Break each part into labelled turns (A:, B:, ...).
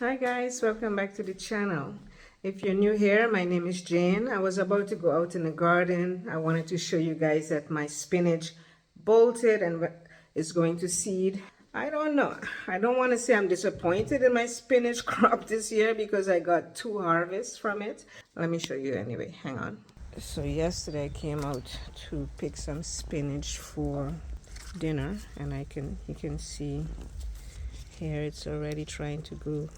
A: Hi guys, welcome back to the channel. If you're new here, my name is Jane. I was about to go out in the garden. I wanted to show you guys that my spinach bolted and is going to seed. I don't know. I don't want to say I'm disappointed in my spinach crop this year because I got 2 harvests from it. Let me show you anyway. Hang on. So yesterday I came out to pick some spinach for dinner, and you can see here it's already trying to go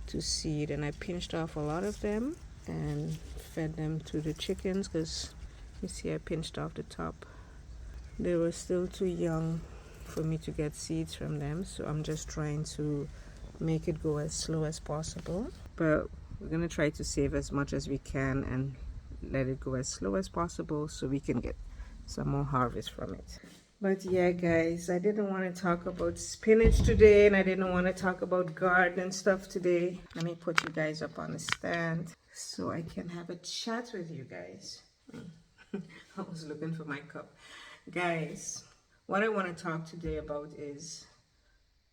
A: to seed, and I pinched off a lot of them and fed them to the chickens because you see I pinched off the top. They were still too young for me to get seeds from them, so I'm just trying to make it go as slow as possible, but we're gonna try to save as much as we can and let it go as slow as possible so we can get some more harvest from it. But yeah guys, I didn't want to talk about spinach today, and I didn't want to talk about garden stuff today. Let me put you guys up on the stand so I can have a chat with you guys. I was looking for my cup. Guys, what I want to talk today about is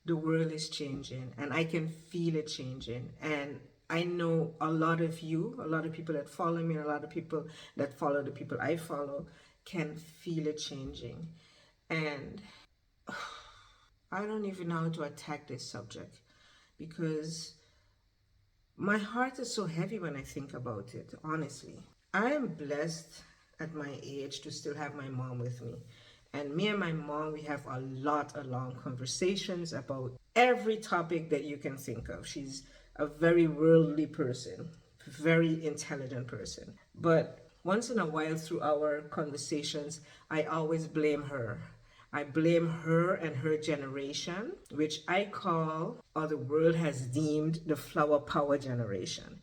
A: the world is changing, and I can feel it changing. And I know a lot of people that follow me, a lot of people that follow the people I follow can feel it changing. And I don't even know how to attack this subject because my heart is so heavy when I think about it, honestly. I am blessed at my age to still have my mom with me. And me and my mom, we have a lot of long conversations about every topic that you can think of. She's a very worldly person, very intelligent person. But once in a while through our conversations, I always blame her. I blame her and her generation, which I call, or the world has deemed, the flower power generation.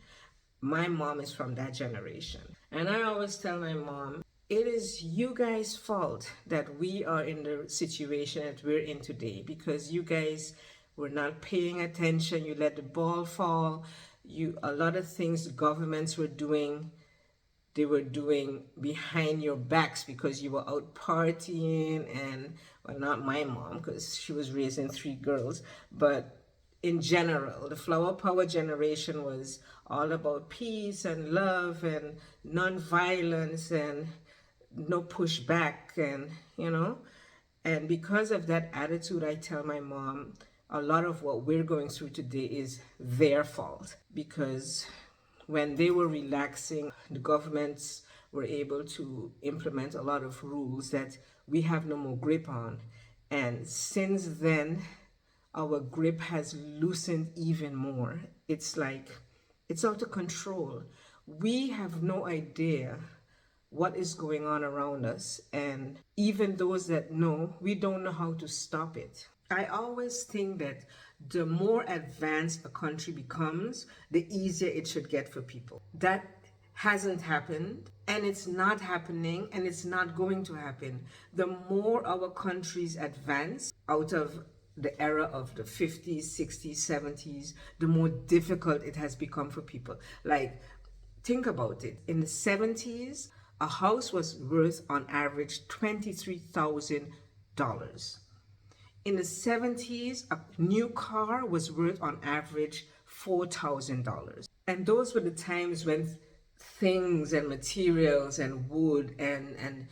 A: My mom is from that generation. And I always tell my mom, it is you guys' fault that we are in the situation that we're in today, because you guys were not paying attention. You let the ball fall. A lot of things governments were doing, they were doing behind your backs because you were out partying. And well, not my mom because she was raising 3 girls, but in general, the flower power generation was all about peace and love and non-violence and no pushback, and and because of that attitude, I tell my mom a lot of what we're going through today is their fault, because when they were relaxing, the governments were able to implement a lot of rules that we have no more grip on. And since then, our grip has loosened even more. It's like, it's out of control. We have no idea what is going on around us. And even those that know, we don't know how to stop it. I always think that the more advanced a country becomes, the easier it should get for people. That hasn't happened, and it's not happening, and it's not going to happen. The more our countries advance out of the era of the 50s, 60s, 70s, the more difficult it has become for people. Like, think about it. In the 70s, a house was worth on average $23,000. In the 70s, a new car was worth on average $4,000. And those were the times when things and materials and wood and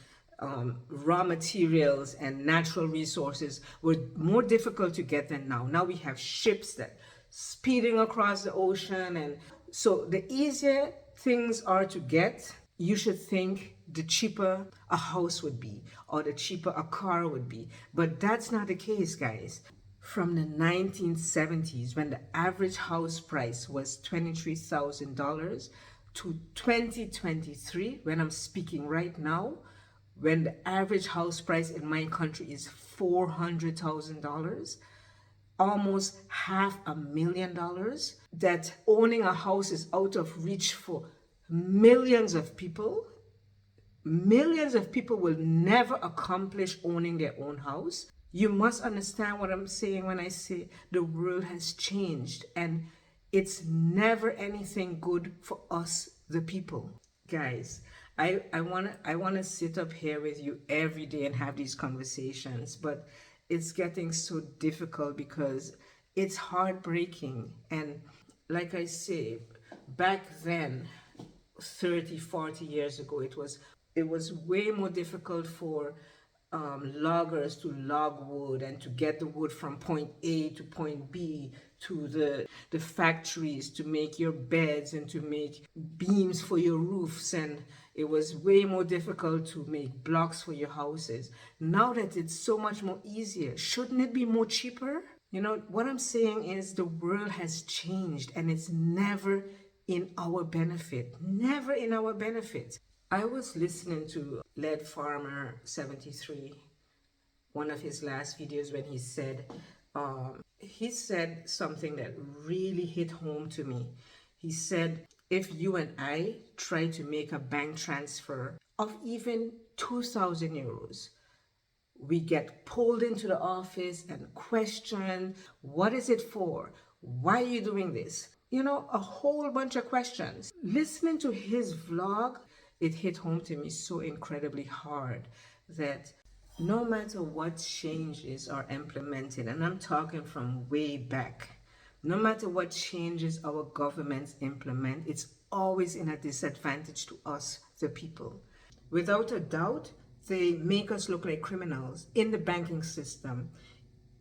A: raw materials and natural resources were more difficult to get than now. Now we have ships that speeding across the ocean, and so the easier things are to get, you should think the cheaper a house would be, or the cheaper a car would be. But that's not the case, guys. From the 1970s, when the average house price was $23,000, to 2023, when I'm speaking right now, when the average house price in my country is $400,000, almost $500,000, that owning a house is out of reach for millions of people. Millions of people will never accomplish owning their own house. You must understand what I'm saying when I say the world has changed, and it's never anything good for us, the people. Guys, I wanna sit up here with you every day and have these conversations, but it's getting so difficult because It's heartbreaking. And like I say, back then, 30, 40 years ago, it was way more difficult for loggers to log wood and to get the wood from point A to point B to the factories to make your beds and to make beams for your roofs, and it was way more difficult to make blocks for your houses. Now that it's so much more easier, shouldn't it be more cheaper? You know, what I'm saying is the world has changed and it's never in our benefit. Never in our benefit. I was listening to Lead Farmer 73, one of his last videos, when he said something that really hit home to me. He said, if you and I try to make a bank transfer of even 2,000 euros, we get pulled into the office and questioned, what is it for? Why are you doing this? You know, a whole bunch of questions. Listening to his vlog, it hit home to me so incredibly hard that no matter what changes are implemented, and I'm talking from way back, no matter what changes our governments implement, it's always in a disadvantage to us, the people. Without a doubt, they make us look like criminals in the banking system.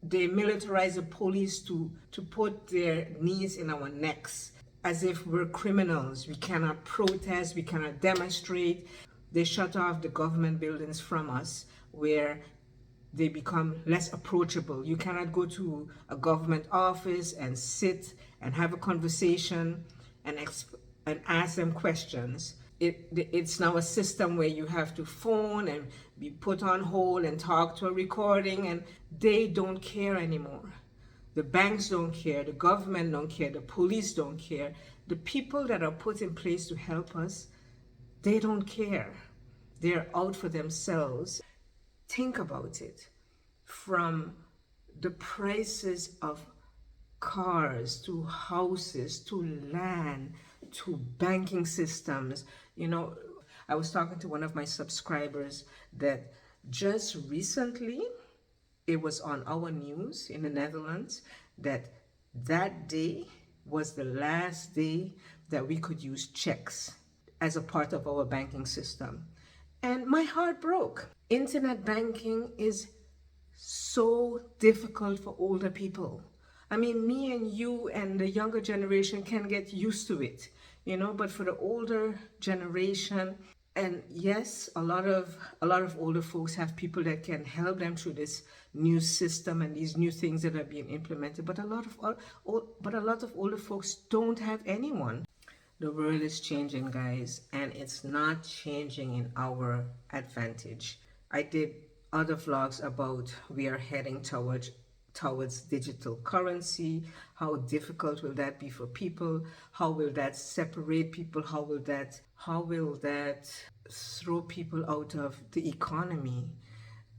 A: They militarize the police to put their knees in our necks as if we're criminals. We cannot protest, we cannot demonstrate. They shut off the government buildings from us, where they become less approachable. You cannot go to a government office and sit and have a conversation and ask them questions. It's now a system where you have to phone and be put on hold and talk to a recording, and they don't care anymore. The banks don't care, the government don't care, the police don't care. The people that are put in place to help us, they don't care. They're out for themselves. Think about it. From the prices of cars to houses to land to banking systems. You know, I was talking to one of my subscribers that just recently it was on our news in the Netherlands that that day was the last day that we could use checks as a part of our banking system. And my heart broke. Internet banking is so difficult for older people. I mean, me and you and the younger generation can get used to it, you know, but for the older generation, and yes, a lot of older folks have people that can help them through this new system and these new things that are being implemented, but a lot of older folks don't have anyone. The world is changing, guys, and it's not changing in our advantage. I did other vlogs about we are heading towards digital currency. How difficult will that be for people? How will that separate people? How will that throw people out of the economy?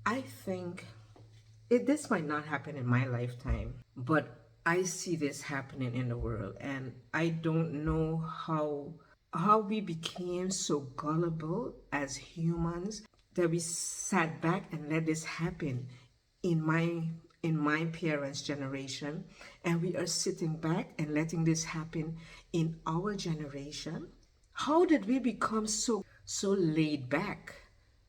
A: I think this might not happen in my lifetime, but I see this happening in the world, and I don't know how we became so gullible as humans that we sat back and let this happen in my parents' generation, and we are sitting back and letting this happen in our generation. How did we become so laid back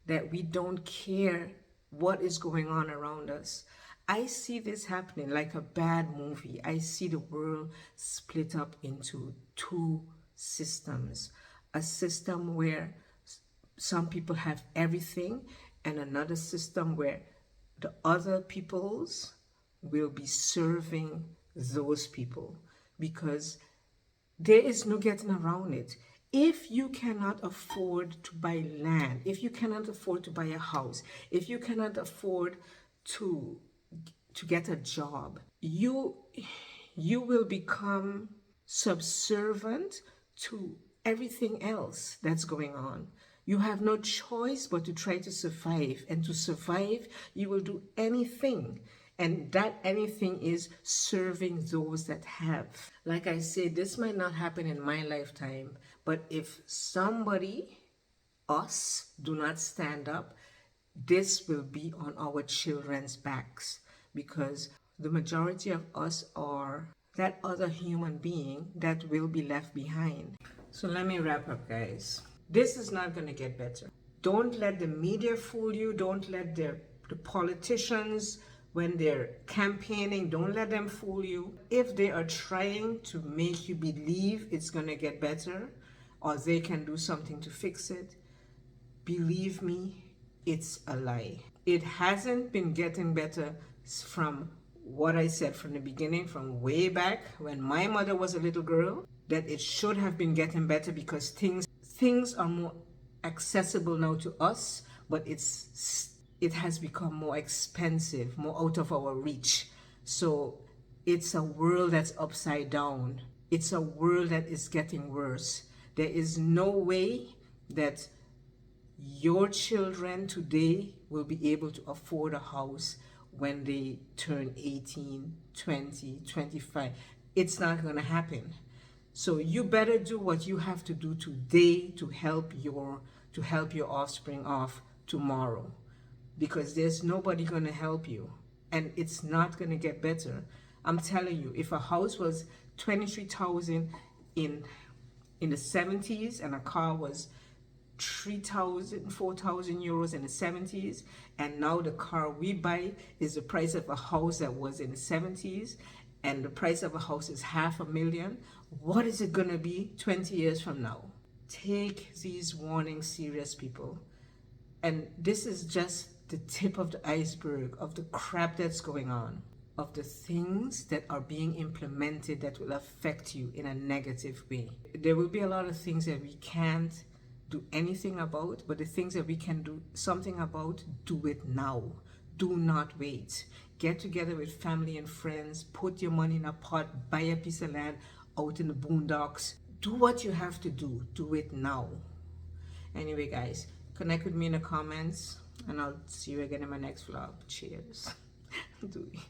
A: that we don't care what is going on around us? I see this happening like a bad movie. I see the world split up into two systems. A system where some people have everything, and another system where the other peoples will be serving those people, because there is no getting around it. If you cannot afford to buy land, if you cannot afford to buy a house, if you cannot afford to get a job, you will become subservient to everything else that's going on. You have no choice but to try to survive, and to survive you will do anything, and that anything is serving those that have. Like I said, this might not happen in my lifetime, but if somebody, us, do not stand up, this will be on our children's backs, because the majority of us are that other human being that will be left behind. So let me wrap up, guys. This is not going to get better. Don't let the media fool you. Don't let the politicians, when they're campaigning, don't let them fool you. If they are trying to make you believe it's going to get better or they can do something to fix it, believe me, it's a lie. It hasn't been getting better from what I said from the beginning, from way back when my mother was a little girl, that it should have been getting better because things are more accessible now to us, but it has become more expensive, more out of our reach. So it's a world that's upside down. It's a world that is getting worse. There is no way that your children today will be able to afford a house when they turn 18, 20, 25. It's not going to happen. So you better do what you have to do today to help your offspring off tomorrow, because there's nobody going to help you and it's not going to get better. I'm telling you, if a house was 23,000 in the 70s and a car was 3,000, 4,000 euros in the 70s, and now the car we buy is the price of a house that was in the 70s, and the price of a house is $500,000, what is it gonna be 20 years from now? Take these warnings serious, people. And this is just the tip of the iceberg of the crap that's going on, of the things that are being implemented that will affect you in a negative way. There will be a lot of things that we can't do anything about, but the things that we can do something about, do it now. Do not wait. Get together with family and friends, put your money in a pot, buy a piece of land out in the boondocks. Do what you have to do. Do it now. Anyway, guys, connect with me in the comments and I'll see you again in my next vlog. Cheers. Do it.